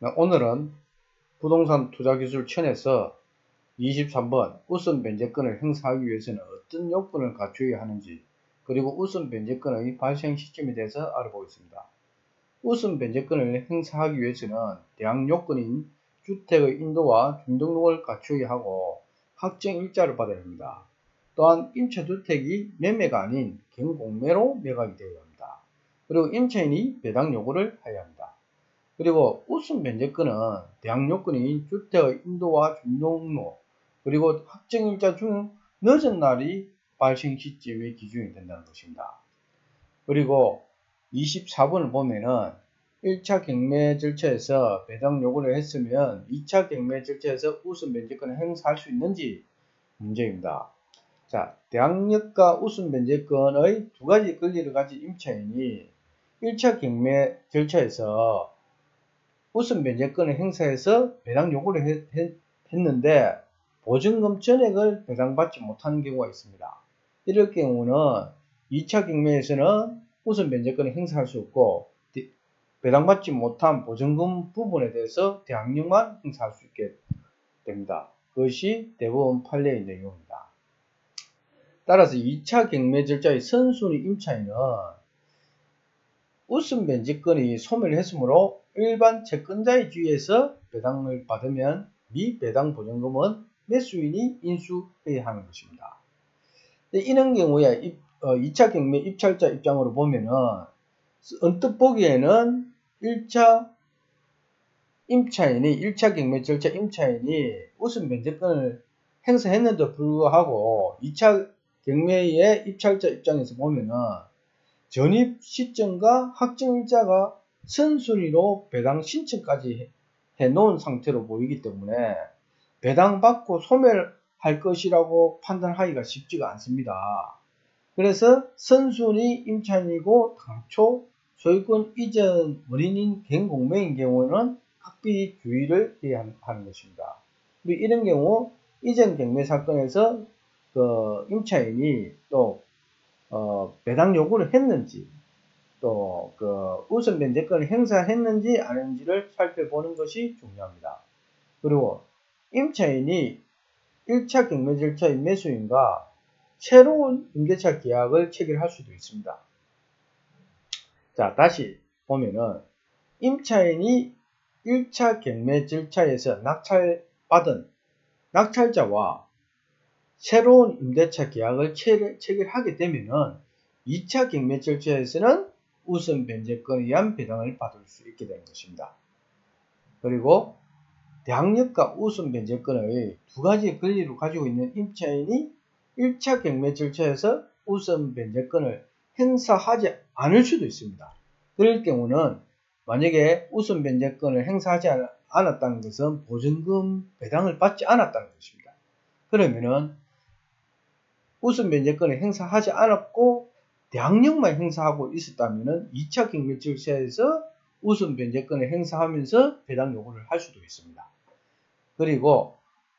오늘은 부동산 투자기술 천에서 23번 우선 변제권을 행사하기 위해서는 어떤 요건을 갖추어야 하는지, 그리고 우선 변제권의 발생 시점에 대해서 알아보겠습니다. 우선 변제권을 행사하기 위해서는 대항 요건인 주택의 인도와 중등록을 갖추어야 하고 확정 일자를 받아야 합니다. 또한 임차주택이 매매가 아닌 경공매로 매각이 되어야 합니다. 그리고 임차인이 배당 요구를 해야 합니다. 그리고 우선 변제권은 대항 요건인 주택의 인도와 중등록, 그리고 확정일자 중 늦은 날이 발생 시점의 기준이 된다는 것입니다. 그리고 24번을 보면은 1차 경매 절차에서 배당 요구를 했으면 2차 경매 절차에서 우선 변제권을 행사할 수 있는지 문제입니다. 자, 대항력과 우선 변제권의 두 가지 권리를 가진 임차인이 1차 경매 절차에서 우선 변제권을 행사해서 배당 요구를 했는데 보증금 전액을 배당받지 못하는 경우가 있습니다. 이럴 경우는 2차 경매에서는 우선 변제권을 행사할 수 없고 배당받지 못한 보증금 부분에 대해서 대항력만 행사할 수 있게 됩니다. 그것이 대법원 판례의 내용입니다. 따라서 2차 경매 절차의 선순위 임차인은 우선 변제권이 소멸했으므로 일반 채권자의 지위에서 배당을 받으면 미배당 보증금은 매수인이 인수해야 하는 것입니다. 이런 경우에 2차 경매 입찰자 입장으로 보면은 언뜻 보기에는 1차 임차인이 1차 경매 절차 임차인이 우선 변제권을 행사했는데도 불구하고 2차 경매의 입찰자 입장에서 보면은 전입 시점과 확정일자가 선순위로 배당 신청까지 해놓은 상태로 보이기 때문에 배당받고 소멸할 것이라고 판단하기가 쉽지가 않습니다. 그래서 선순위 임차인이고 당초 소유권 이전 원인인 경공매인 경우는 각별히 주의를 해야 하는 것입니다. 그리고 이런 경우 이전 경매 사건에서 임차인이 또 배당 요구를 했는지, 또 우선 변제권을 행사했는지 안 했는지를 살펴보는 것이 중요합니다. 그리고 임차인이 1차 경매 절차의 매수인과 새로운 임대차 계약을 체결할 수도 있습니다. 자, 다시 보면은 임차인이 1차 경매 절차에서 낙찰받은 낙찰자와 새로운 임대차 계약을 체결하게 되면은 2차 경매 절차에서는 우선 변제권에 의한 배당을 받을 수 있게 되는 것입니다. 그리고 대항력과 우선 변제권의 두 가지 권리를 가지고 있는 임차인이 1차 경매 절차에서 우선 변제권을 행사하지 않을 수도 있습니다. 그럴 경우는 만약에 우선 변제권을 행사하지 않았다는 것은 보증금 배당을 받지 않았다는 것입니다. 그러면은 우선 변제권을 행사하지 않았고 대항력만 행사하고 있었다면 2차 경매 절차에서 우선 변제권을 행사하면서 배당 요구를 할 수도 있습니다. 그리고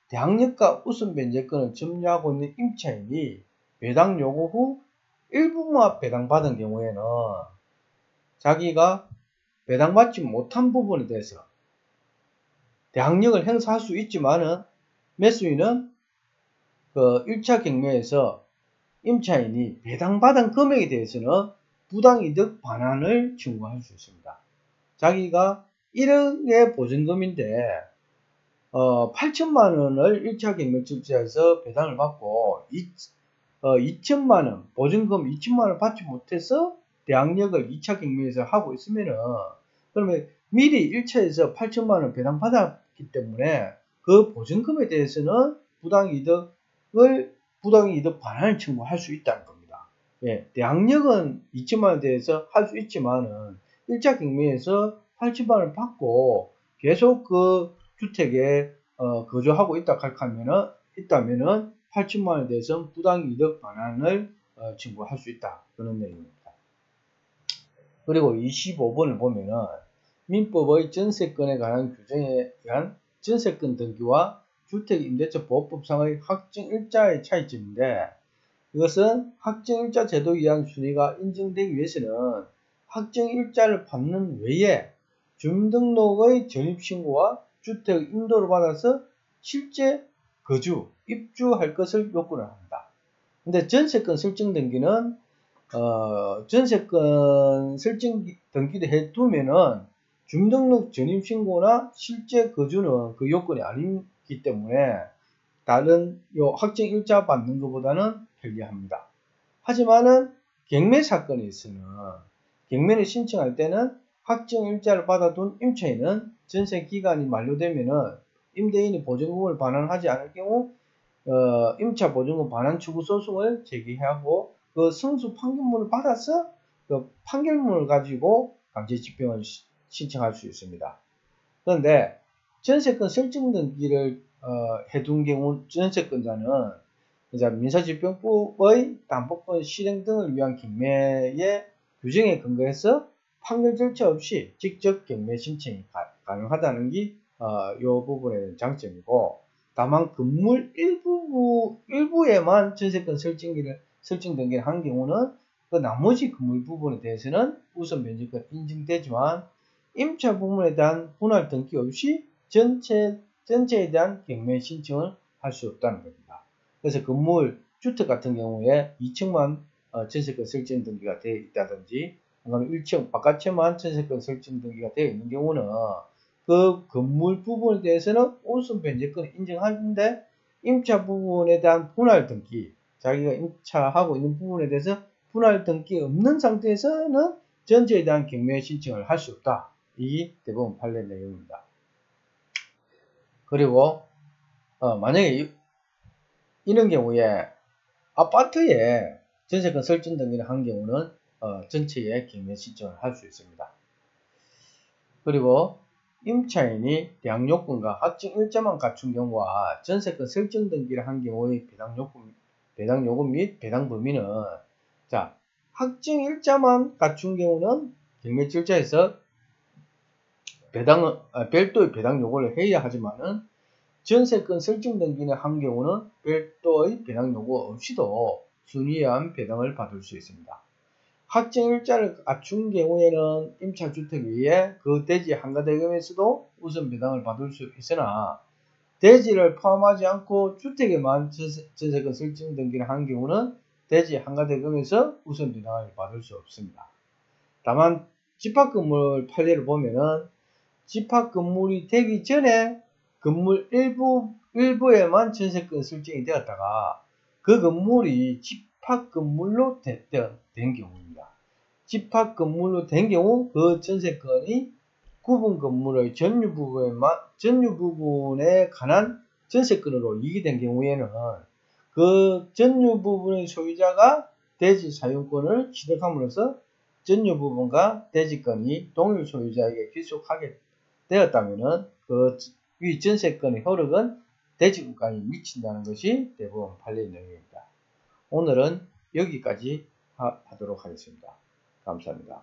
대항력과 우선 변제권을 점유하고 있는 임차인이 배당 요구 후 일부만 배당받은 경우에는 자기가 배당받지 못한 부분에 대해서 대항력을 행사할 수 있지만은 매수인은 1차 경매에서 임차인이 배당받은 금액에 대해서는 부당이득 반환을 청구할 수 있습니다. 자기가 1억의 보증금인데 8천만원을 1차 경매 절차에서 배당을 받고 2천만원 보증금 2천만원을 받지 못해서 대항력을 2차 경매에서 하고 있으면은 그러면 미리 1차에서 8천만원 배당 받았기 때문에 그 보증금에 대해서는 부당이득 반환을 청구할 수 있다는 겁니다. 예, 대항력은 2천만원에 대해서 할 수 있지만은 1차 경매에서 8천만원을 받고 계속 그 주택에 거주하고 있다면은 8천만원에 대해서 부당이득 반환을 청구할 수 있다. 그런 내용입니다. 그리고 25번을 보면은 민법의 전세권에 관한 규정에 의한 전세권 등기와 주택임대차보호법상의 확정일자의 차이점인데, 이것은 확정일자 제도에 의한 순위가 인정되기 위해서는 확정일자를 받는 외에 주민등록의 전입신고와 주택 인도를 받아서 실제 거주, 입주할 것을 요구를 합니다. 근데 전세권 설정 등기는 전세권 설정 등기를 해두면은 주민등록 전입신고나 실제 거주는 그 요건이 아니기 때문에 다른 확정일자 받는 것보다는 편리합니다. 하지만은 경매 사건이 있으면 경매를 신청할 때는 확정일자를 받아둔 임차인은 전세기간이 만료되면은 임대인이 보증금을 반환하지 않을 경우 임차 보증금 반환 청구 소송을 제기해야 하고 그 승수 판결문을 받아서 그 판결문을 가지고 강제집행을 신청할 수 있습니다. 그런데 전세권 설정 등기를 해둔 경우 전세권자는 민사집행법의 담보권 실행 등을 위한 경매의 규정에 근거해서 판결 절차 없이 직접 경매 신청이 가능하다는 게 이 부분의 장점이고, 다만 건물 일부에만 전세권 설정 등기를 한 경우는 그 나머지 건물 부분에 대해서는 우선 면제권 인정되지만 임차 부분에 대한 분할 등기 없이 전체에 대한 경매 신청을 할 수 없다는 겁니다. 그래서 건물, 주택 같은 경우에 2층만 전세권 설정 등기가 되어 있다든지, 아니면 1층 바깥에만 전세권 설정 등기가 되어 있는 경우는 그 건물 부분에 대해서는 우선 변제권을 인정하는데 임차 부분에 대한 분할 등기, 자기가 임차하고 있는 부분에 대해서 분할 등기 없는 상태에서는 전체에 대한 경매 신청을 할 수 없다. 이 대법원 판례 내용입니다. 그리고 만약에 이런 경우에 아파트에 전세권 설정 등기를 한 경우는 전체에 경매 신청을 할 수 있습니다. 그리고 임차인이 대항요건과 확정일자만 갖춘 경우와 전세권 설정 등기를 한 경우의 배당요건 및 배당 범위는, 자, 확정일자만 갖춘 경우는 경매 절차에서 별도의 배당 요구를 해야 하지만은 전세권 설정 등기를 한 경우는 별도의 배당 요구 없이도 순위한 배당을 받을 수 있습니다. 확정일자를 갖춘 경우에는 임차주택 외에 그 대지 한가대금에서도 우선 배당을 받을 수 있으나 대지를 포함하지 않고 주택에만 전세권 설정 등기를 한 경우는 대지 한가대금에서 우선 배당을 받을 수 없습니다. 다만 집합건물 판례를 보면은 집합건물이 되기 전에 건물 일부에만 전세권 설정이 되었다가 그 건물이 집합건물로 된 경우입니다. 집합건물로 된 경우 그 전세권이 구분 건물의 전유 부분에 관한 전세권으로 이익이 된 경우에는 그 전유 부분의 소유자가 대지 사용권을 취득함으로써 전유 부분과 대지권이 동일 소유자에게 귀속하게 되었다면은 그 위 전세권의 효력은 대지권까지 미친다는 것이 대법원 판례 내용입니다. 오늘은 여기까지 하도록 하겠습니다. 감사합니다.